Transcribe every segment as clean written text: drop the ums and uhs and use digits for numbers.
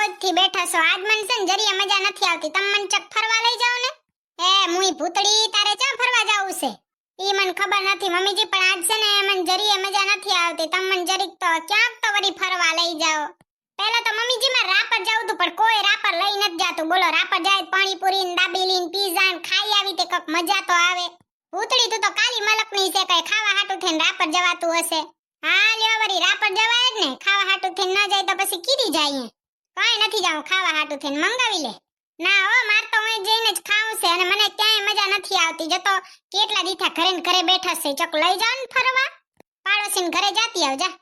રોજ થી બેઠા છો આજ મને છે ને જરીએ મજા નથી આવતી તમે મને ચક ફરવા લઈ જાઓ ને એ મુઈ ભૂતડી તારે ક્યાં ફરવા જાવું છે ઈ મને ખબર નથી મમ્મીજી પણ આજ છે ને મને જરીએ મજા નથી આવતી તમે મને જરીક તો ક્યાંક તો વળી ફરવા લઈ જાઓ પહેલા તો મમ્મીજી માં રાપર જાવું તું પણ કોઈ રાપર લઈ નથી જાતું બોલો રાપર જાય પાણીપુરી ને દાબેલી ને પીઝા ને ખાઈ આવી તે કક મજા તો આવે ભૂતડી તું તો કાલી મલક ની છે કઈ ખાવા હાટું થઈને રાપર જવાતું હશે હા લ્યો વળી રાપર જવાય જ ને ખાવા હાટું થઈને ન જાય તો પછી કીધી જાય કાઈ નથી જાવું ખાવા હાટું થઈને મંગાવી લે ના હો માર તો હું જઈને જ ખાવું છે અને મને ક્યાંય મજા નથી આવતી જતો કેટલા દીથા ઘરે ને ઘરે બેઠા છે ચક લઈ જાવ ને ફરવા પાડોશીને ઘરે જાતી આવ જા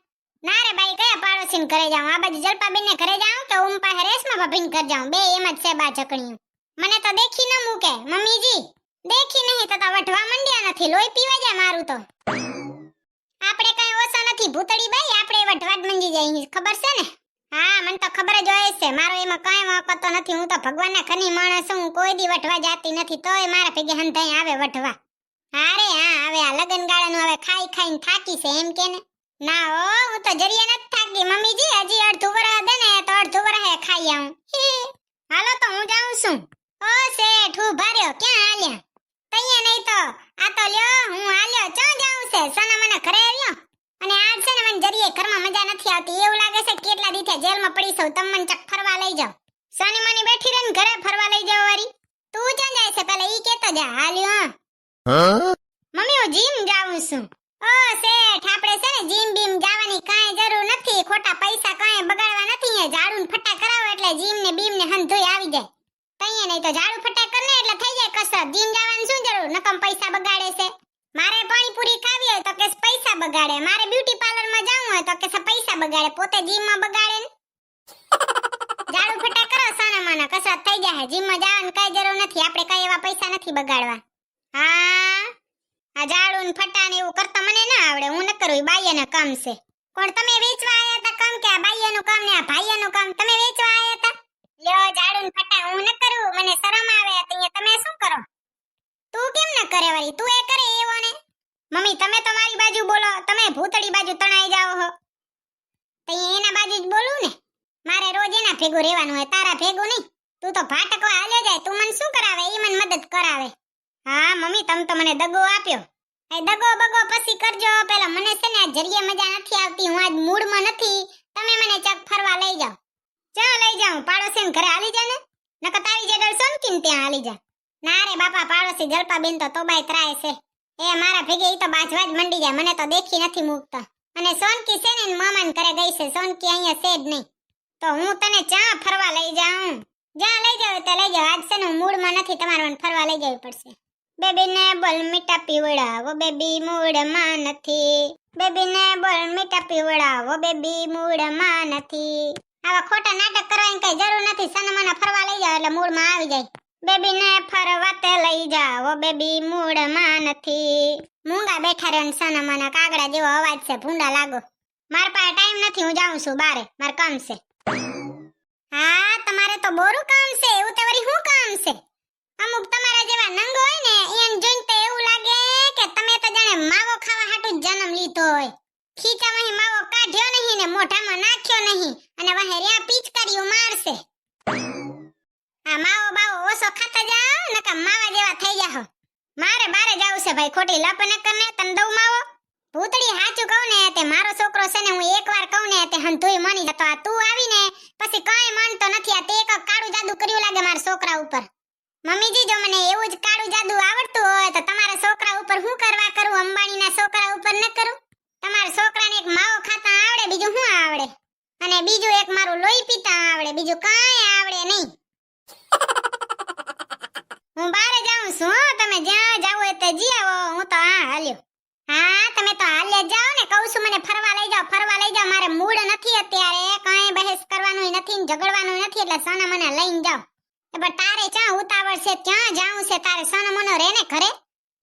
ના રે બાઈ કયા પાડોશીને ઘરે જાઉં આ બાજુ જલપાબેન ને ઘરે જાઉં કે ઉમ પાસે રેશમા ભાભીને ઘરે જાઉં બે એમ જ છે બા ચકણીઓ મને તો દેખી ન મૂકે મમ્મીજી દેખી નહીં તો વઢવા મંડ્યા નથી લોહી પીવા જાય મારું તો આપણે કઈ ઓછા નથી ભૂતડી બાઈ આપણે વઢવા જ મંજી જાય ખબર છે ને હા મને તો ખબર જ હોય છે મારો એમાં કઈ વાંકો તો નથી હું તો ભગવાનના ખની માણસ હું કોઈ દી વઢવા જાતી નથી તોય મારા ભેગે હંધાઈ આવે વઢવા હા રે હા હવે આ લગન ગાળાનું હવે ખાઈ ખાઈને થાકી છે એમ કે ને ના હો હું તો જરીએ નથી થાકી મમ્મીજી હજી અડધું વરહ દે ને તો અડધું વરહે ખાઈ આવું હાલો તો હું જાઉં છું ઓ શેઠ ઉભા રહ્યો ક્યાં હાલ્યા તૈયા નહીં તો આ તો લ્યો હું હાલ્યો ચા જાઉં છે સના મને ઘરે આવ્યો અને આજ છે ને મને જરીએ ઘરમાં મજા નથી આવતી એવું લાગે છે કેટલા દીથે જેલમાં પડી છું તમે મને ચક ફરવા લઈ જાઓ સની મની બેઠી રહીને ઘરે ફરવા લઈ જાઓ વારી તું ક્યાં જાય છે પહેલા ઈ કેતો જા હાલ્યો મમ્મી હું જીમ જાઉં છું ઓ શેઠ આપણે છે ને જીમ બીમ જવાની કાંઈ જરૂર નથી ખોટા પૈસા કાંઈ બગાડવા નથી અહીંયા ઝાડુ ને ફટા કરાવો એટલે જીમ ને બીમ ને હંધોઈ આવી જાય તઈએ નહીં તો ઝાડુ ફટા કરને એટલે થઈ જાય કસરત જીમ જવાની શું જરૂર નકમ પૈસા બગાડે છે મારે પાણીપુરી ખાવી હોય તો કે પૈસા બગાડે મારે બ્યુટી પાર્લર માં જવું હોય તો કે પૈસા બગાડે પોતે જીમ માં બગાડે ને ઝાડુ ફટા કરો સાના માના કસરત થઈ જાય જીમ માં જવાની કઈ જરૂર નથી આપણે કઈ એવા પૈસા નથી બગાડવા હા આ ઝાડુ ને ફટા ને એવું કરતા મને ના આવડે હું ન કરું બાઈયાના કામ છે કોણ તમે વેચવા આયા હતા કામ કે આ બાઈયાનું કામ ને આ ભાઈયાનું કામ તમે વેચવા આયા હતા લ્યો ઝાડુ ને ફટા હું ન કરું મને શરમ આવે તો તમે શું કરો તું કેમ ન કરે વળી તું એ કરે એવો ને મમ્મી તમે તો મારી બાજુ બોલો તમે ભૂતડી બાજુ તણાઈ જાઓ હો તો એના બાજુ જ બોલું ને મારે રોજ એના ભેગું રહેવાનું હોય તારા ભેગું નહીં તું તો ભાટકવા હાલ્યો જાય તું મને શું કરાવે ઈ મને મદદ કરાવે હા મમ્મી તમે તો મને દગો આપ્યો એ દગો બગો પછી કરજો પેલા મને છે ને આ જરીએ મજા નથી આવતી હું આજ મૂડમાં નથી તમે મને ચક ફરવા લઈ જાઓ ચા લઈ જાઉં પાડોશીને ઘરે હાલી જા ને નકર તારી જેડલ સોનકીન ત્યાં હાલી જા ના રે બાપા પાડોશી જલપાબેન તો તોબાય ત્રાય છે એ મારા ભેગે ઈ તો બાજવા જ મંડી જાય મને તો દેખી નથી મૂકતા અને સોનકી છે ને મામાને ઘરે ગઈ છે સોનકી અહીંયા છે જ નહીં તો હું તને ચા ફરવા લઈ જાઉં જ્યાં લઈ જાવ તે લઈ જાવ આજ છે ને હું મૂડમાં નથી તમારે મને ફરવા લઈ જવી પડશે બેબીને બોલ મીઠા પીવડાવો બેબી મૂડમાં નથી બેબીને બોલ મીઠા પીવડાવો બેબી મૂડમાં નથી આવા ખોટા નાટક કરવાની કઈ જરૂર નથી સનમાના ફરવા લઈ જાવ એટલે મૂડમાં આવી જાય બેબીને ફરવા તે લઈ જાઓ બેબી મૂડમાં નથી મૂંગા બેઠા રહે સનમાના કાગડા જેવો અવાજ છે ભૂંડા લાગો મારા પાસે ટાઈમ નથી હું જાઉં છું બારે માર કામ છે હા તમારે તો બોરું કામ છે એવું તો વળી શું કામ છે અમુક તમારા જેવા નંગ હોય ને એને જોઈને તો એવું લાગે કે તમે તો જાણે માવો ખાવા હાટુ જન્મ લીધો હોય ખીચામાં માવો કાઢ્યો નહીં ને મોઢામાં નાખ્યો નહીં અને વાહે રહ્યા પીચકારીઓ મારશે આ માવો બાવો ઓછો ખાતા જાઓ નકા માવા જેવા થઈ જાઓ મારે બારે જાવું છે ભાઈ ખોટી લપ ન કરને તને દઉં માવો ભૂતડી હાચું કહું ને તે મારો છોકરો છે ને હું એકવાર કહું ને તે હંધોઈ માની જતો આ તું આવીને પછી કાંઈ માનતો નથી આ તે એક કાળું જાદુ કર્યું લાગે મારા છોકરા ઉપર મમ્મીજી જો મને એવું જ કાળું જાદુ આવડતું હોય તો તમારા છોકરા ઉપર હું કરવા કરું અંબાણીના છોકરા ઉપર ન કરું તમારા છોકરાને એક માવો ખાતા આવડે બીજું શું આવડે અને બીજું એક મારું લોહી પીતા આવડે બીજું કાંઈ આવડે નહીં હું બારે જાઉં છું હો તમે જ્યાં જાવ હોય તે જી આવો હું તો હા હાલ્યો હા તમે તો હાલ્યા જાઓ ને કહું છું મને ફરવા લઈ જાઓ મારે મૂડ નથી અત્યારે કાંઈ બહેસ કરવાનું નથી ઝઘડવાનું નથી એટલે સોના મને લઈને જાઓ પણ તારે ક્યાં ઉતાવળ છે ક્યાં જાવું છે તારે સોનો મનો રે ને ઘરે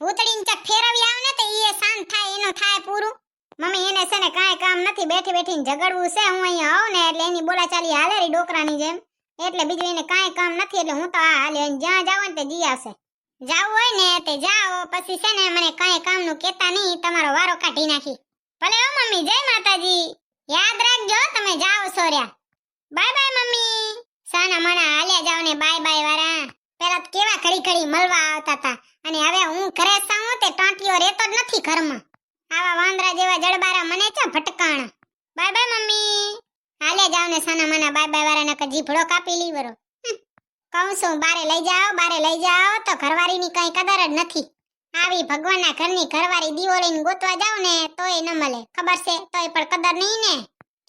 ભૂતડીને ચક ફેરવી આવ ને તો ઈ શાંત થાય એનો થાય પૂરું મમ્મી એને છે ને કાંઈ કામ નથી બેઠી બેઠીને ઝઘડવું છે હું અહીંયા આવું ને એટલે એની બોલાચાલી હાલે રી ડોકરાની જેમ એટલે બીજું એને કાંઈ કામ નથી એટલે હું તો આ હાલે જ્યાં જાવ ને તે જી આવશે જાવું હોય ને તે જાઓ પછી છે ને મને કાંઈ કામનું કહેતા નહીં તમારો વારો કાઢી નાખી ભલે ઓ મમ્મી જય માતાજી યાદ રાખજો તમે જાઓ સોર્યા બાય બાય મમ્મી સાના મના હાલ્યા જાવ ને બાય બાય વાળા. પેલા તો કેવા ઘડી ઘડી મળવા આવતા હતા અને હવે હું ઘરે સાઉં તે ટાંટીઓ રહેતો જ નથી ઘરમાં. આવા વાંદરા જેવા જડબારા મને ચા ભટકાણા. Bye bye mummy. હાલ્યા જાવ ને સાના મના બાય બાય વાળા નકર જીભડો કાપી લીવરો. કહું છું બારે લઈ જાઓ તો ઘરવાળીની કઈ કદર જ નથી. આવી ભગવાનના ઘરની ઘરવાળી દીવોળીને ગોતવા જાવ ને તોય ન મળે. ખબર છે તોય પણ કદર નહીં ને.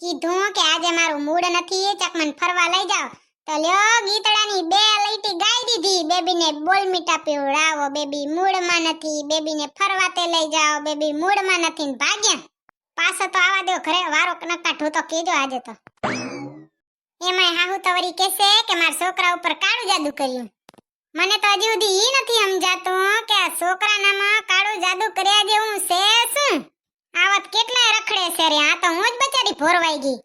કીધું કે આજે મારું મૂડ નથી ચકમન ફરવા લઈ જાવ તો લ્યો ગીતડાની 2 લીટી ગાઈ દીધી. બેબીને બોલ મીઠા પીવડાવો, બેબી મૂડમાં નથી, બેબીને ફરવા તે લઈ જાઓ, બેબી મૂડમાં નથી ને ભાગ્યા. પાછો તો આવા દો ઘરે વારો ન કાઢો તો કેજો આજે તો. એમાંય હાહુ તો વળી કહેશે કે મારા છોકરા ઉપર કાળું જાદુ કર્યું. મને તો હજી સુધી ઈ નથી સમજાતું કે આ છોકરાનામાં કાળું જાદુ કર્યા જેવું છે શું. આવત કેટલાય રખડે છે રે. આ તો હું જ બચારી ભોરવાઈ ગઈ.